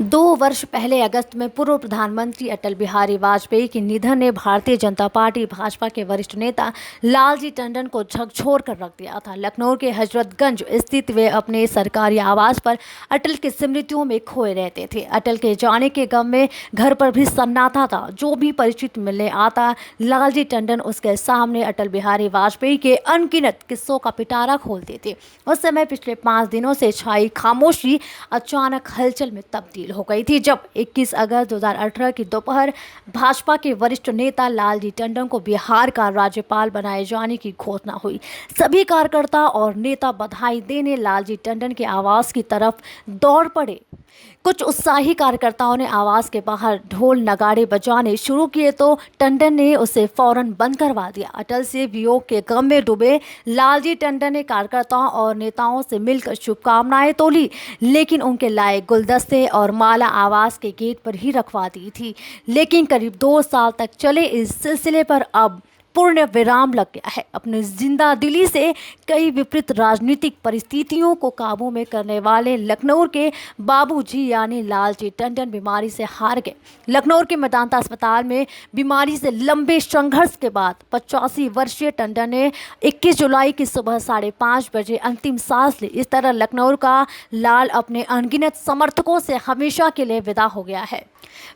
2 वर्ष पहले अगस्त में पूर्व प्रधानमंत्री अटल बिहारी वाजपेयी के निधन ने भारतीय जनता पार्टी भाजपा के वरिष्ठ नेता लालजी टंडन को झकझोर कर रख दिया था। लखनऊ के हजरतगंज स्थित वे अपने सरकारी आवास पर अटल की स्मृतियों में खोए रहते थे। अटल के जाने के गम में घर पर भी सन्नाटा था। जो भी परिचित मिलने आता, लालजी टंडन उसके सामने अटल बिहारी वाजपेयी के अनगिनत किस्सों का पिटारा खोलते थे। उस समय पिछले 5 दिनों से छाई खामोशी अचानक हलचल में तब्दील हो गई थी, जब 21 अगस्त 2018 की दोपहर भाजपा के वरिष्ठ नेता लालजी टंडन को बिहार का राज्यपाल बनाए जाने की घोषणा हुई। सभी कार्यकर्ता और नेता बधाई देने लालजी टंडन के आवास की तरफ दौड़ पड़े। कुछ उत्साही कार्यकर्ताओं ने आवास के बाहर ढोल नगाड़े बजाने शुरू किए तो टंडन ने उसे फौरन बंद करवा दिया। अटल से वियोग के गम में डूबे लालजी टंडन ने कार्यकर्ताओं और नेताओं से मिलकर शुभकामनाएं तोली, लेकिन उनके लाए गुलदस्ते और माला आवास के गेट पर ही रखवा दी थी। लेकिन करीब 2 साल तक चले इस सिलसिले पर अब पूर्ण विराम लग गया है। अपनी जिंदा दिली से कई विपरीत राजनीतिक परिस्थितियों को काबू में करने वाले लखनऊ के बाबूजी यानी लालजी टंडन बीमारी से हार गए। लखनऊ के मेदांता अस्पताल में बीमारी से लंबे संघर्ष के बाद 85 वर्षीय टंडन ने 21 जुलाई की सुबह 5:30 बजे अंतिम सांस ली। इस तरह लखनऊ का लाल अपने अनगिनत समर्थकों से हमेशा के लिए विदा हो गया है।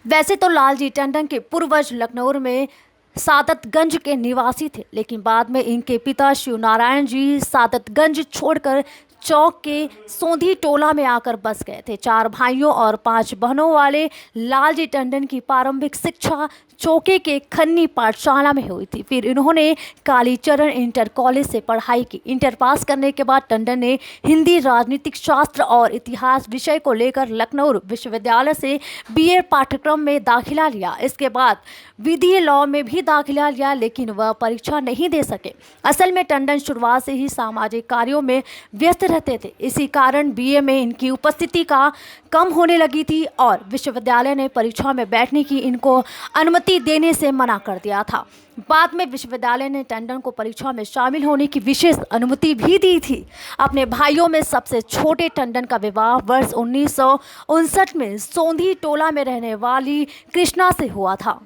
वैसे तो लालजी टंडन के पूर्वज लखनऊ में सादतगंज के निवासी थे, लेकिन बाद में इनके पिता शिवनारायण जी सादतगंज छोड़कर चौक के सोंधी टोला में आकर बस गए थे। 4 भाइयों और 5 बहनों वाले लालजी टंडन की प्रारंभिक शिक्षा चौके के खन्नी पाठशाला में हुई थी। फिर इन्होंने कालीचरण इंटर कॉलेज से पढ़ाई की। इंटर पास करने के बाद टंडन ने हिंदी, राजनीतिक शास्त्र और इतिहास विषय को लेकर लखनऊ विश्वविद्यालय से बीए पाठ्यक्रम में दाखिला लिया। इसके बाद विधि लॉ में भी दाखिला लिया, लेकिन वह परीक्षा नहीं दे सके। असल में टंडन शुरुआत से ही सामाजिक कार्यों में व्यस्त रहते थे। इसी कारण बीए में इनकी उपस्थिति का कम होने लगी थी और विश्वविद्यालय ने परीक्षा में बैठने की इनको अनुमति देने से मना कर दिया था। बाद में विश्वविद्यालय ने टंडन को परीक्षा में शामिल होने की विशेष अनुमति भी दी थी। अपने भाइयों में सबसे छोटे टंडन का विवाह वर्ष 1959 में सोंधी टोला में रहने वाली कृष्णा से हुआ था।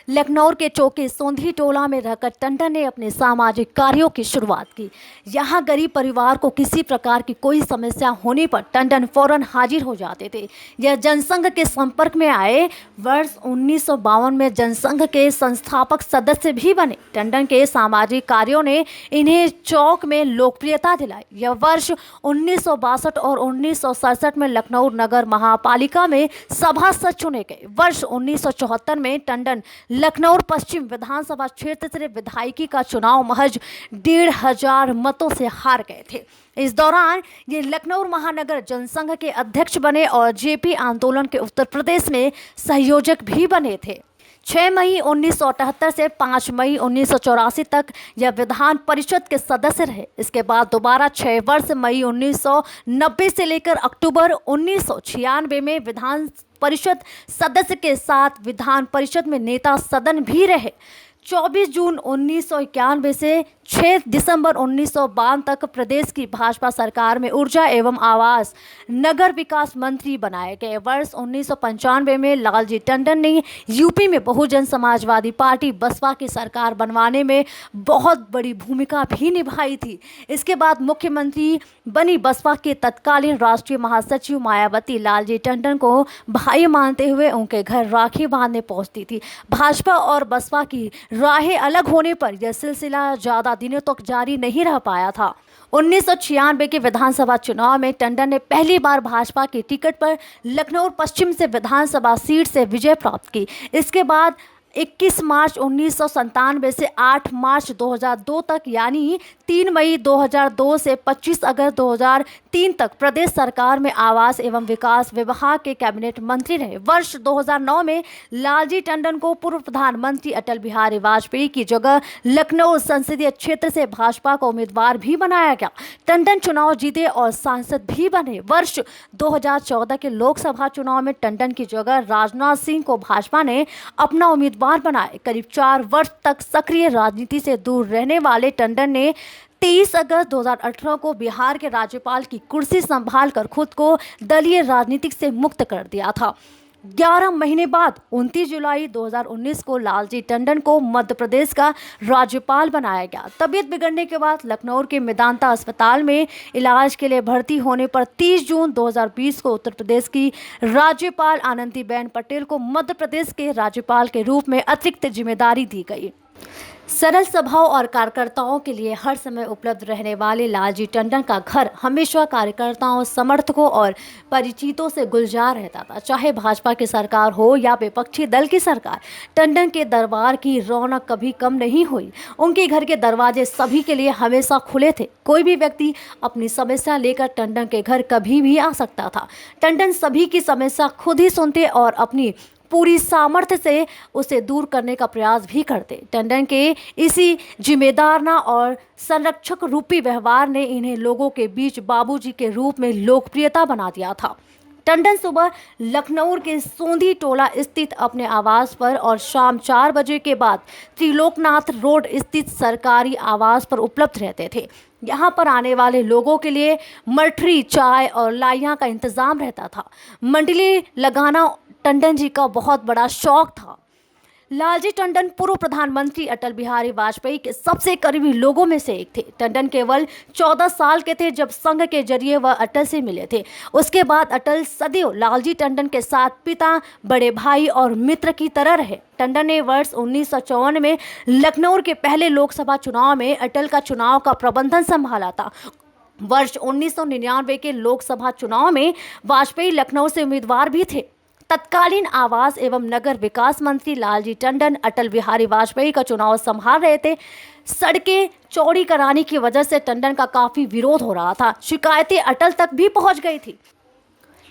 लखनऊ के चौके सोंधी टोला में रहकर टंडन ने अपने सामाजिक कार्यों की शुरुआत की। यहाँ गरीब परिवार को किसी प्रकार की कोई समस्या होने पर टंडन फौरन हाजिर हो जाते थे। यह जनसंघ के संपर्क में आए। वर्ष 1952 में जनसंघ के संस्थापक सदस्य भी बने। टंडन के सामाजिक कार्यों ने इन्हें चौक में लोकप्रियता दिलाई। यह वर्ष 1962 और 1967 में लखनऊ नगर महापालिका में सभासद चुने गए। वर्ष 1974 में टंडन लखनऊ पश्चिम विधानसभा क्षेत्र से विधायकी का चुनाव महज 1,500 मतों से हार गए थे। इस दौरान ये लखनऊ महानगर जनसंघ के अध्यक्ष बने और जेपी आंदोलन के उत्तर प्रदेश में संयोजक भी बने थे। 6 मई 1978 से 5 मई 1984 तक यह विधान परिषद के सदस्य रहे। इसके बाद दोबारा 6 वर्ष मई 1990 से लेकर अक्टूबर 1996 में विधान परिषद सदस्य के साथ विधान परिषद में नेता सदन भी रहे। 24 जून 1991 से 6 दिसंबर 1992 तक प्रदेश की भाजपा सरकार में ऊर्जा एवं आवास नगर विकास मंत्री बनाए गए। वर्ष 1995 में लालजी टंडन ने यूपी में बहुजन समाजवादी पार्टी बसपा की सरकार बनवाने में बहुत बड़ी भूमिका भी निभाई थी। इसके बाद मुख्यमंत्री बनी बसपा के तत्कालीन राष्ट्रीय महासचिव मायावती लालजी टंडन को भाई मानते हुए उनके घर राखी बांधने पहुंचती थी। भाजपा और बसपा की राहें अलग होने पर यह सिलसिला ज्यादा दिनों तक जारी नहीं रह पाया था। 1996 के विधानसभा चुनाव में टंडन ने पहली बार भाजपा की टिकट पर लखनऊ पश्चिम से विधानसभा सीट से विजय प्राप्त की। इसके बाद 21 मार्च 1997 से 8 मार्च 2002 तक यानी 3 मई 2002 से 25 अगस्त 2003 तक प्रदेश सरकार में आवास एवं विकास विभाग के कैबिनेट मंत्री रहे। वर्ष 2009 में लालजी टंडन को पूर्व प्रधानमंत्री अटल बिहारी वाजपेयी की जगह लखनऊ संसदीय क्षेत्र से भाजपा को उम्मीदवार भी बनाया गया। टंडन चुनाव जीते और सांसद भी बने। वर्ष 2014 के लोकसभा चुनाव में टंडन की जगह राजनाथ सिंह को भाजपा ने अपना उम्मीदवार बनाए। करीब 4 वर्ष तक सक्रिय राजनीति से दूर रहने वाले टंडन ने 23 अगस्त 2018 को बिहार के राज्यपाल की कुर्सी संभालकर खुद को दलीय राजनीति से मुक्त कर दिया था। 11 महीने बाद 29 जुलाई 2019 को लालजी टंडन को मध्य प्रदेश का राज्यपाल बनाया गया। तबीयत बिगड़ने के बाद लखनऊ के मेदांता अस्पताल में इलाज के लिए भर्ती होने पर 30 जून 2020 को उत्तर प्रदेश की राज्यपाल आनंदीबेन पटेल को मध्य प्रदेश के राज्यपाल के रूप में अतिरिक्त जिम्मेदारी दी गई। सरल स्वभाव और कार्यकर्ताओं के लिए हर समय उपलब्ध रहने वाले लालजी टंडन का घर हमेशा कार्यकर्ताओं, समर्थकों और परिचितों से गुलजार रहता था। चाहे भाजपा की सरकार हो या विपक्षी दल की सरकार, टंडन के दरबार की रौनक कभी कम नहीं हुई। उनके घर के दरवाजे सभी के लिए हमेशा खुले थे। कोई भी व्यक्ति अपनी समस्या लेकर टंडन के घर कभी भी आ सकता था। टंडन सभी की समस्या खुद ही सुनते और अपनी पूरी सामर्थ्य से उसे दूर करने का प्रयास भी करते। टंडन के इसी जिम्मेदारना और संरक्षक रूपी व्यवहार ने इन्हें लोगों के बीच बाबूजी के रूप में लोकप्रियता बना दिया था। टंडन सुबह लखनऊ के सोंधी टोला स्थित अपने आवास पर और शाम 4 बजे के बाद त्रिलोकनाथ रोड स्थित सरकारी आवास पर उपलब्ध रहते थे। यहाँ पर आने वाले लोगों के लिए मठरी, चाय और लाइयाँ का इंतजाम रहता था। मंडली लगाना टंडन जी का बहुत बड़ा शौक था। लालजी टंडन पूर्व प्रधानमंत्री अटल बिहारी वाजपेयी के सबसे करीबी लोगों में से एक थे। टंडन केवल 14 साल के थे जब संघ के जरिए वह अटल से मिले थे। उसके बाद अटल सदैव लालजी टंडन के साथ पिता, बड़े भाई और मित्र की तरह रहे। टंडन ने वर्ष 1954 में लखनऊ के पहले लोकसभा चुनाव में अटल का चुनाव का प्रबंधन संभाला था। वर्ष 1999 के लोकसभा चुनाव में वाजपेयी लखनऊ से उम्मीदवार भी थे। तत्कालीन आवास एवं नगर विकास मंत्री लालजी टंडन अटल बिहारी वाजपेयी का चुनाव संभाल रहे थे। सड़कें चौड़ी कराने की वजह से टंडन का काफी विरोध हो रहा था। शिकायतें अटल तक भी पहुंच गई थी।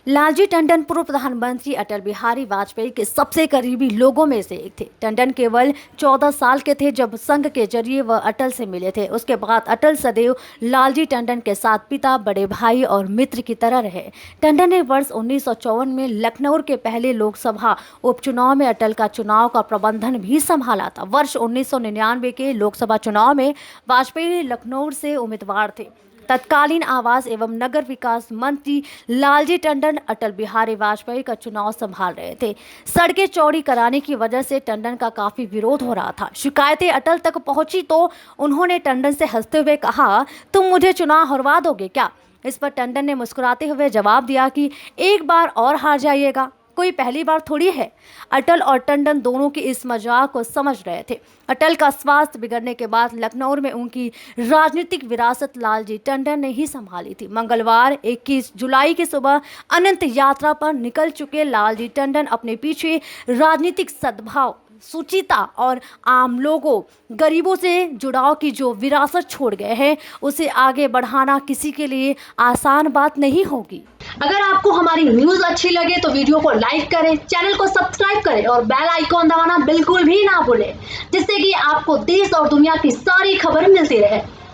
लालजी टंडन पूर्व प्रधानमंत्री अटल बिहारी वाजपेयी के सबसे करीबी लोगों में से एक थे। टंडन केवल 14 साल के थे जब संघ के जरिए वह अटल से मिले थे। उसके बाद अटल सदैव लालजी टंडन के साथ पिता, बड़े भाई और मित्र की तरह रहे। टंडन ने वर्ष 1954 में लखनऊ के पहले लोकसभा उपचुनाव में अटल का चुनाव का प्रबंधन भी संभाला था। वर्ष 1999 के लोकसभा चुनाव में वाजपेयी लखनऊ से उम्मीदवार थे। तत्कालीन आवास एवं नगर विकास मंत्री लालजी टंडन अटल बिहारी वाजपेयी का चुनाव संभाल रहे थे। सड़कें चौड़ी कराने की वजह से टंडन का काफी विरोध हो रहा था। शिकायतें अटल तक पहुंची तो उन्होंने टंडन से हंसते हुए कहा, तुम मुझे चुनाव हरवा दोगे क्या? इस पर टंडन ने मुस्कुराते हुए जवाब दिया कि एक बार और हार जाइएगा, कोई पहली बार थोड़ी है। अटल और टंडन दोनों की इस मजाक को समझ रहे थे। अटल का स्वास्थ्य बिगड़ने के बाद लखनऊ में उनकी राजनीतिक विरासत लालजी टंडन ने ही संभाली थी। मंगलवार 21 जुलाई की सुबह अनंत यात्रा पर निकल चुके लालजी टंडन अपने पीछे राजनीतिक सद्भाव, सुचिता और आम लोगों, गरीबों से जुड़ाव की जो विरासत छोड़ गए हैं, उसे आगे बढ़ाना किसी के लिए आसान बात नहीं होगी। अगर आपको हमारी न्यूज अच्छी लगे तो वीडियो को लाइक करें, चैनल को सब्सक्राइब करें और बेल आइकॉन दबाना बिल्कुल भी ना भूलें, जिससे कि आपको देश और दुनिया की सारी खबर मिलती रहे।